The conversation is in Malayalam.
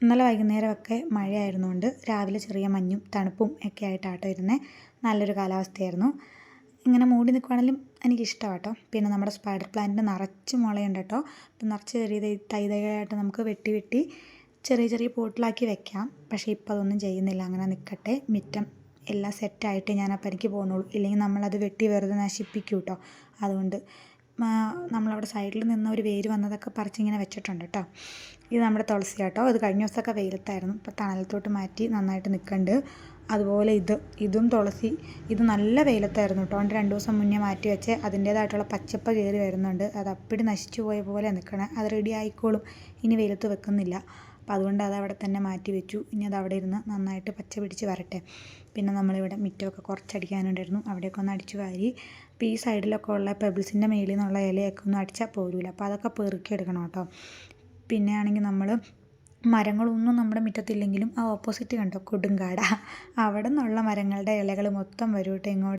ഇന്നലെ വൈകുന്നേരമൊക്കെ മഴയായിരുന്നുകൊണ്ട് രാവിലെ ചെറിയ മഞ്ഞും തണുപ്പും ഒക്കെ ആയിട്ടാട്ടോ ഇരുന്നത്. നല്ലൊരു കാലാവസ്ഥയായിരുന്നു. ഇങ്ങനെ മൂടി നിൽക്കുകയാണെങ്കിലും എനിക്കിഷ്ടമാണ് കേട്ടോ. പിന്നെ നമ്മുടെ സ്പൈഡർ പ്ലാന്റിന് നിറച്ച് മുളയുണ്ട് കേട്ടോ. അപ്പം നിറച്ച് ചെറിയ തൈകളായിട്ട് നമുക്ക് വെട്ടി ചെറിയ ചെറിയ പോട്ടിലാക്കി വെക്കാം. പക്ഷേ ഇപ്പോൾ അതൊന്നും ചെയ്യുന്നില്ല, അങ്ങനെ നിൽക്കട്ടെ. മുറ്റം എല്ലാം സെറ്റായിട്ട് ഞാനപ്പോൾ എനിക്ക് പോകുന്നുള്ളൂ, ഇല്ലെങ്കിൽ നമ്മളത് വെട്ടി വെറുതെ നശിപ്പിക്കും കേട്ടോ. അതുകൊണ്ട് നമ്മളവിടെ സൈഡിൽ നിന്ന് ഒരു വേര് വന്നതൊക്കെ പറിച്ചിങ്ങനെ വെച്ചിട്ടുണ്ട് കേട്ടോ. ഇത് നമ്മുടെ തുളസി കേട്ടോ. ഇത് കഴിഞ്ഞ ദിവസമൊക്കെ വെയിലത്തായിരുന്നു, ഇപ്പോൾ തണലത്തോട്ട് മാറ്റി നന്നായിട്ട് നിൽക്കുന്നുണ്ട്. അതുപോലെ ഇതും തുളസി, ഇത് നല്ല വെയിലത്തായിരുന്നു കേട്ടോ. അതുകൊണ്ട് 2 ദിവസം മുന്നേ മാറ്റി വെച്ച് അതിൻ്റേതായിട്ടുള്ള പച്ചപ്പ് കയറി വരുന്നുണ്ട്. അത് അപ്പടി നശിച്ചു പോയ പോലെ നിൽക്കണേ. അത് റെഡി ആയിക്കോളും, ഇനി വെയിലത്ത് വെക്കുന്നില്ല. അപ്പോൾ അതുകൊണ്ട് അത് അവിടെ തന്നെ മാറ്റി വെച്ചു. ഇനി അത് അവിടെ ഇരുന്ന് നന്നായിട്ട് പച്ച പിടിച്ച് വരട്ടെ. പിന്നെ നമ്മളിവിടെ മുറ്റമൊക്കെ കുറച്ചടിക്കാനുണ്ടായിരുന്നു, അവിടെയൊക്കെ ഒന്ന് അടിച്ചു വാരി. അപ്പോൾ ഈ സൈഡിലൊക്കെ ഉള്ള പെബിൾസിൻ്റെ മേലിൽ നിന്നുള്ള ഇലയൊക്കെ ഒന്നും അടിച്ചാൽ പോരില്ല, അപ്പോൾ അതൊക്കെ പെറുക്കിയെടുക്കണം കേട്ടോ. പിന്നെ ആണെങ്കിൽ നമ്മൾ മരങ്ങളൊന്നും നമ്മുടെ മുറ്റത്തില്ലെങ്കിലും ആ ഓപ്പോസിറ്റ് കണ്ടോ കൊടുങ്കാട്, അവിടെ നിന്നുള്ള മരങ്ങളുടെ ഇലകൾ മൊത്തം വരും കേട്ടോ ഇങ്ങോട്ട്.